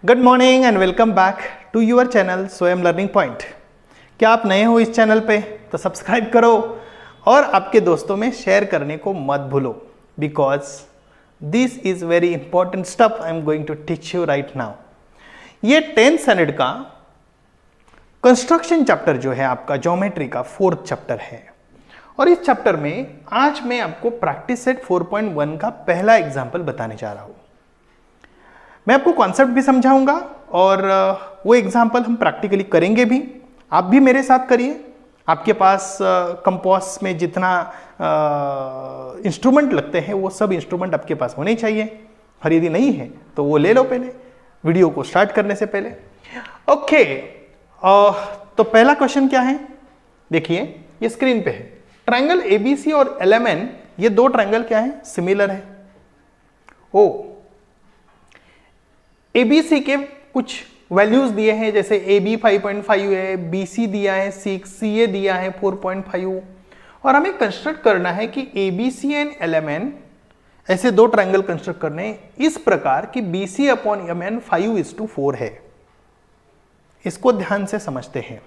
Good morning and welcome back to your channel Swayam learning point. क्या आप नए हो इस चैनल पे तो सब्सक्राइब करो और आपके दोस्तों में शेयर करने को मत भूलो, because this is very important stuff I am going to teach you right now. ये 10th स्टैंडर्ड का कंस्ट्रक्शन चैप्टर जो है आपका ज्योमेट्री का 4th चैप्टर है और इस चैप्टर में आज मैं आपको प्रैक्टिस सेट 4.1 का पहला एग्जाम्पल बताने जा रहा हूं। मैं आपको कॉन्सेप्ट भी समझाऊंगा और वो एग्जाम्पल हम प्रैक्टिकली करेंगे भी। आप भी मेरे साथ करिए। आपके पास कंपास में जितना इंस्ट्रूमेंट लगते हैं वो सब इंस्ट्रूमेंट आपके पास होने चाहिए, और यदि नहीं है तो वो ले लो पहले वीडियो को स्टार्ट करने से पहले। ओके, तो पहला क्वेश्चन क्या है, देखिए ये स्क्रीन पे है। ट्रायंगल एबीसी और एलएमएन, ये दो ट्रायंगल क्या है, सिमिलर है। ओ एबीसी के कुछ वैल्यूज दिए हैं, जैसे AB 5.5 है, BC दिया है 6, CA दिया है 4.5, और हमें कंस्ट्रक्ट करना है कि ABC एंड LMN ऐसे दो ट्रायंगल कंस्ट्रक्ट करने इस प्रकार कि BC अपॉन MN 5:4 है। इसको ध्यान से समझते हैं।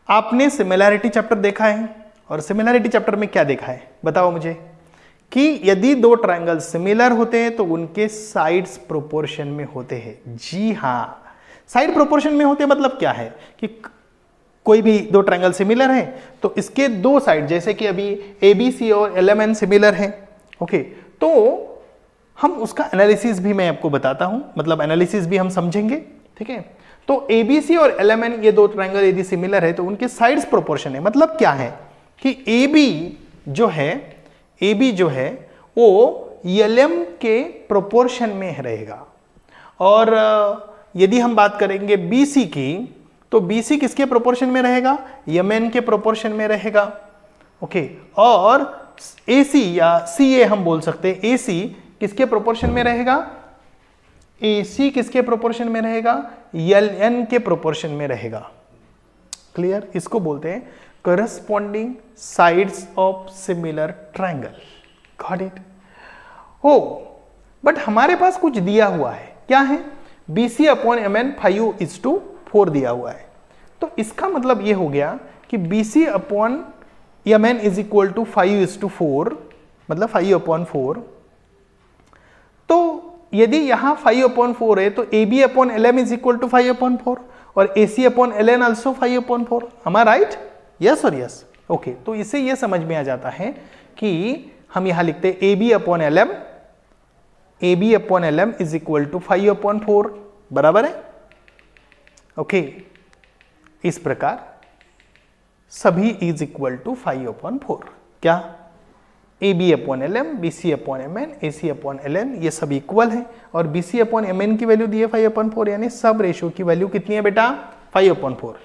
आपने सिमिलैरिटी चैप्टर देखा है और सिमिलैरिटी चैप्टर में क्या देखा है बताओ मुझे, कि यदि दो ट्रायंगल सिमिलर होते हैं तो उनके साइड्स प्रोपोर्शन में होते हैं। जी हाँ, साइड प्रोपोर्शन में होते मतलब क्या है कि कोई भी दो ट्रायंगल सिमिलर है तो इसके दो साइड, जैसे कि अभी ABC और LMN सिमिलर है, ओके, तो हम उसका एनालिसिस भी मैं आपको बताता हूं, मतलब एनालिसिस भी हम समझेंगे, ठीक है। तो ABC और LMN ये दो ट्रायंगल यदि सिमिलर है तो उनके साइड्स प्रोपोर्शन है। मतलब क्या है कि AB जो है वो LM के प्रोपोर्शन में रहेगा, और यदि हम बात करेंगे BC की तो BC किसके प्रोपोर्शन में रहेगा, MN के प्रोपोर्शन में रहेगा, ओके। और AC या CA हम बोल सकते हैं, AC किसके प्रोपोर्शन में रहेगा, AC किसके प्रोपोर्शन में रहेगा, LN के प्रोपोर्शन में रहेगा। क्लियर, इसको बोलते हैं corresponding sides of similar triangle. Got it? हो, बट हमारे पास कुछ दिया हुआ है, क्या है, BC अपॉन MN 5:4 दिया हुआ है। तो इसका मतलब ये हो गया कि BC upon MN is equal to 5:4, मतलब 5/4। तो यदि यहां 5/4 है तो AB upon LM is equal to 5/4 और AC अपॉन LN also 5/4। am I right? Yes और यस, ओके। तो इससे यह समझ में आ जाता है कि हम यहां लिखते हैं AB upon LM is equal to 5/4, बराबर है, ओके। इस प्रकार सभी इज इक्वल टू 5/4, क्या, AB upon LM, BC upon MN, AC अपॉन LN ये सब इक्वल है, और BC अपॉन MN की वैल्यू दी है 5/4, यानी सब रेशियो की वैल्यू कितनी है बेटा, 5/4।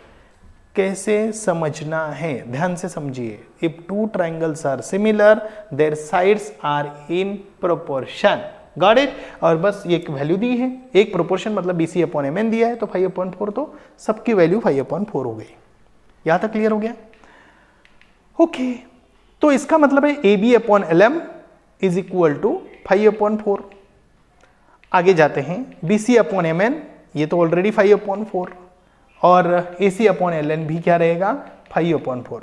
कैसे समझना है, ध्यान से समझिए। If two triangles are similar their sides are in proportion, got it. और बस ये एक वैल्यू दी है, एक प्रोपोर्शन मतलब BC अपॉन MN दिया है तो 5/4, तो सबकी वैल्यू 5/4 हो गई। यहां तक क्लियर हो गया, ओके। तो इसका मतलब है AB upon LM is equal to 5/4। आगे जाते हैं, BC अपॉन MN ये तो ऑलरेडी 5/4, और AC अपॉन LN भी क्या रहेगा, 5/4।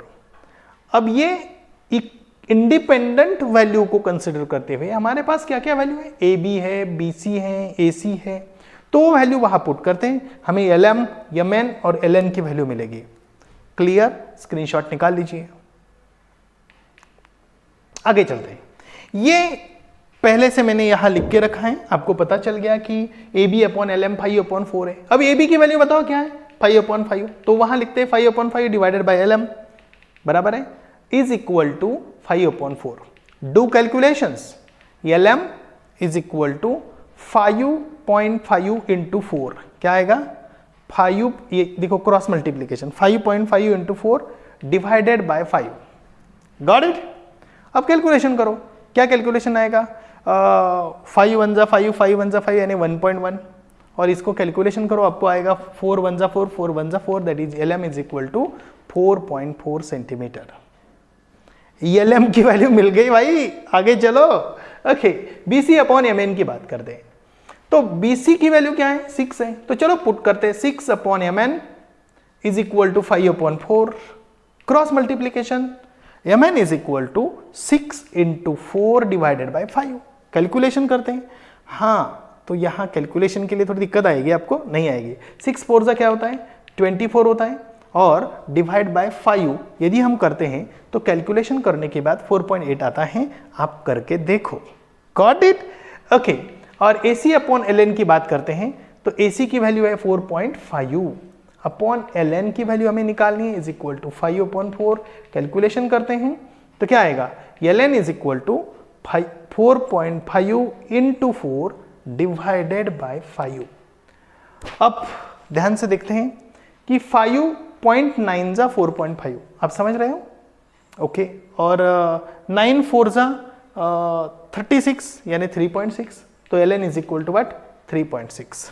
अब ये इंडिपेंडेंट वैल्यू को कंसिडर करते हुए हमारे पास क्या क्या वैल्यू है, AB है, BC है, AC है, तो वैल्यू वहां पुट करते हैं, हमें LM, MN और LN की वैल्यू मिलेगी। क्लियर, स्क्रीनशॉट निकाल लीजिए। आगे चलते हैं, ये पहले से मैंने यहां लिख के रखा है, आपको पता चल गया कि AB अपॉन LM 5/4 है। अब AB की वैल्यू बताओ क्या है, 5/5, तो वहां लिखते हैं 5/5 डिवाइडेड बाय LM, बराबर है, is equal to 5/4। Do calculations, LM is equal to 5.5 into 4, क्या आएगा 5, ये देखो cross multiplication, 5.5 into 4 divided by 5, got it. अब कैलकुलेशन करो, क्या कैलकुलेशन आएगा, 5 1 जा 5, 5 1 जा 5 यानी 1.1, और इसको कैलकुलेशन करो, आपको आएगा 4 1 जा 4, 4 1 जा 4, that is LM is equal to 4.4 centimetre. LM की वैल्यू मिल गई भाई, आगे चलो, ओके। BC अपॉन MN की बात करते हैं, तो BC की वैल्यू क्या है, 6 है, तो चलो पुट करते हैं 6/mn is equal to 5/4, cross multiplication, mn is equal to 6 × 4 divided by 5, calculation करते हैं। हाँ, तो यहां कैलकुलेशन के लिए थोड़ी दिक्कत आएगी, आपको नहीं आएगी। 6 4 का क्या होता है, 24 होता है, और डिवाइड बाय 5 यदि हम करते हैं तो कैलकुलेशन करने के बाद 4.8 आता है, आप करके देखो। Got it? ओके, और AC/ln की बात करते हैं तो AC की वैल्यू है 4.5 अपॉन ln की वैल्यू हमें निकालनी है, इज इक्वल टू 5/4, कैलकुलेशन करते हैं तो क्या आएगा, ln is equal to 4.5 × 4 divided by 5। अब ध्यान से देखते हैं कि 5.9 जा 4.5, आप समझ रहे हो? ओके, और 9 4 जा 36 यानी 3.6, तो ln is equal to what, 3.6।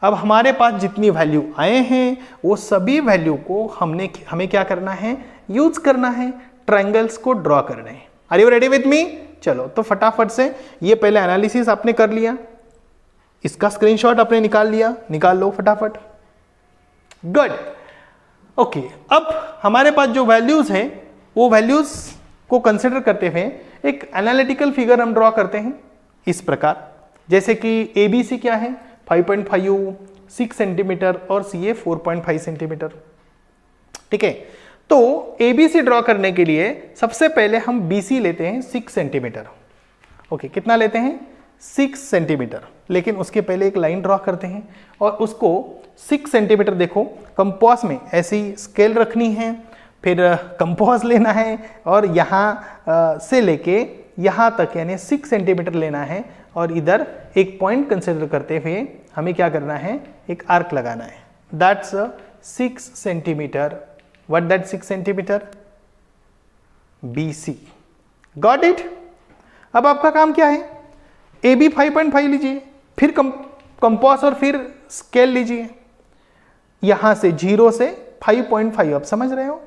अब हमारे पास जितनी वैल्यू आए हैं वो सभी वैल्यू को हमें क्या करना है, यूज करना है, ट्रायंगल्स को ड्रॉ करने हैं। Are you ready with me? चलो तो फटाफट से ये पहले एनालिसिस आपने कर लिया, इसका स्क्रीनशॉट आपने निकाल लिया, निकाल लो फटाफट। गुड। ओके, अब हमारे पास जो वैल्यूज हैं वो वैल्यूज को कंसिडर करते हुए एक एनालिटिकल फिगर हम ड्रॉ करते हैं इस प्रकार, जैसे कि ABC क्या है, 5.5, 6 सेंटीमीटर, और CA 4.5 सेंटीमीटर। ठीक है, तो ABC ड्रॉ करने के लिए सबसे पहले हम BC लेते हैं 6 सेंटीमीटर। ओके, कितना लेते हैं, 6 सेंटीमीटर, लेकिन उसके पहले एक लाइन ड्रॉ करते हैं और उसको 6 सेंटीमीटर, देखो कंपास में ऐसी स्केल रखनी है, फिर कंपास लेना है और यहाँ से लेके यहाँ तक यानी 6 सेंटीमीटर लेना है, और इधर एक पॉइंट कंसिडर करते हुए हमें क्या करना है, एक आर्क लगाना है। That's 6 centimetre. What that 6 centimetre, BC। Got it? अब आपका काम क्या है, AB 5.5 लीजिए, फिर कंपास और फिर स्केल लीजिए, यहां से 0 से 5.5, आप समझ रहे हो,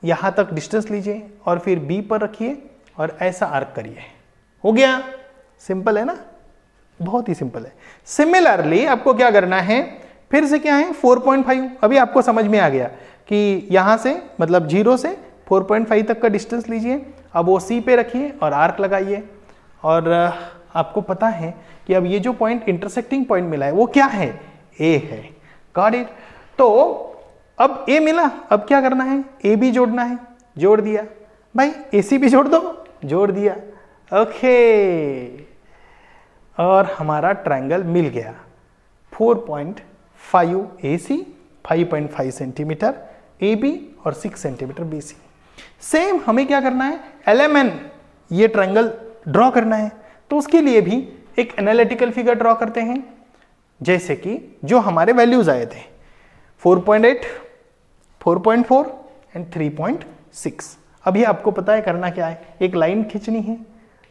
यहां तक डिस्टेंस लीजिए और फिर B पर रखिए और ऐसा आर्क करिए। हो गया? सिंपल है ना, बहुत ही सिंपल है। सिमिलरली आपको क्या करना है, फिर से क्या है, 4.5। अभी आपको समझ में आ गया कि यहां से मतलब 0 से 4.5 तक का डिस्टेंस लीजिए, अब वो C पे रखिए और आर्क लगाइए, और आपको पता है कि अब ये जो पॉइंट इंटरसेक्टिंग पॉइंट मिला है वो क्या है, A है। Got it? तो अब A मिला, अब क्या करना है, AB जोड़ना है, जोड़ दिया, भाई AC भी जोड़ दो, जोड़ दिया। ओके, और हमारा ट्रायंगल मिल गया, 4.5 AC, 5.5 सेंटीमीटर AB और 6 सेंटीमीटर BC। सेम हमें क्या करना है, LMN ये ट्रायंगल ड्रॉ करना है, तो उसके लिए भी एक एनालिटिकल फिगर ड्रॉ करते हैं, जैसे कि जो हमारे वैल्यूज आए थे 4.8, 4.4 एंड 3.6। अभी आपको पता है करना क्या है, एक लाइन खींचनी है,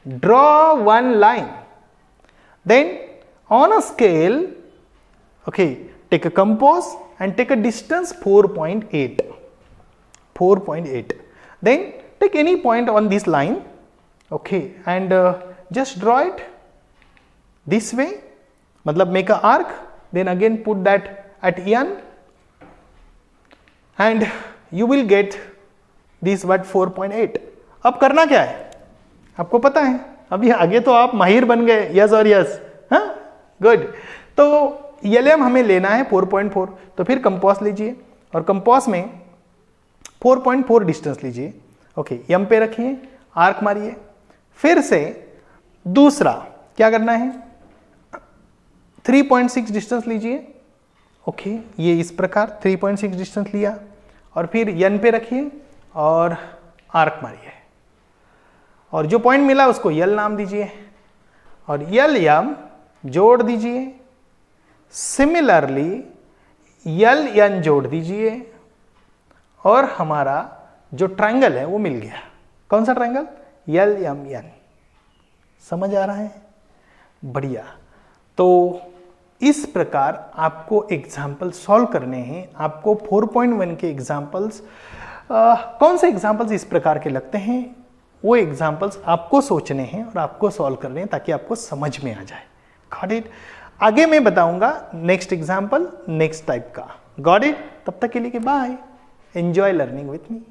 draw one line, then on a scale, okay, take a compass and take a distance 4.8, 4.8, then take any point on this line, okay, and just draw it this way, matlab make a arc, then again put that at N, and you will get this what 4.8। अब करना क्या है आपको पता है, अभी आगे तो आप माहिर बन गए, यस और यस, हाँ गुड। तो LM हमें लेना है 4.4, तो फिर कंपास लीजिए और कंपास में 4.4 डिस्टेंस लीजिए, ओके, M पे रखिए, आर्क मारिए, फिर से दूसरा क्या करना है, 3.6 डिस्टेंस लीजिए, ओके, ये इस प्रकार 3.6 डिस्टेंस लिया और फिर N पे रखिए और आर्क मारिए, और जो पॉइंट मिला उसको L नाम दीजिए और LM जोड़ दीजिए। सिमिलरली LN जोड़ दीजिए और हमारा जो ट्रायंगल है वो मिल गया। कौन सा ट्रायंगल, LMN। समझ आ रहा है? बढ़िया। तो इस प्रकार आपको एग्जाम्पल सॉल्व करने हैं। आपको 4.1 के एग्जाम्पल्स कौन से एग्जाम्पल्स इस प्रकार के लगते हैं, वो एग्जाम्पल्स आपको सोचने हैं और आपको सॉल्व करने हैं ताकि आपको समझ में आ जाए। Got it? आगे मैं बताऊंगा नेक्स्ट एग्जाम्पल नेक्स्ट टाइप का। Got it? तब तक के लिए bye, enjoy learning with me.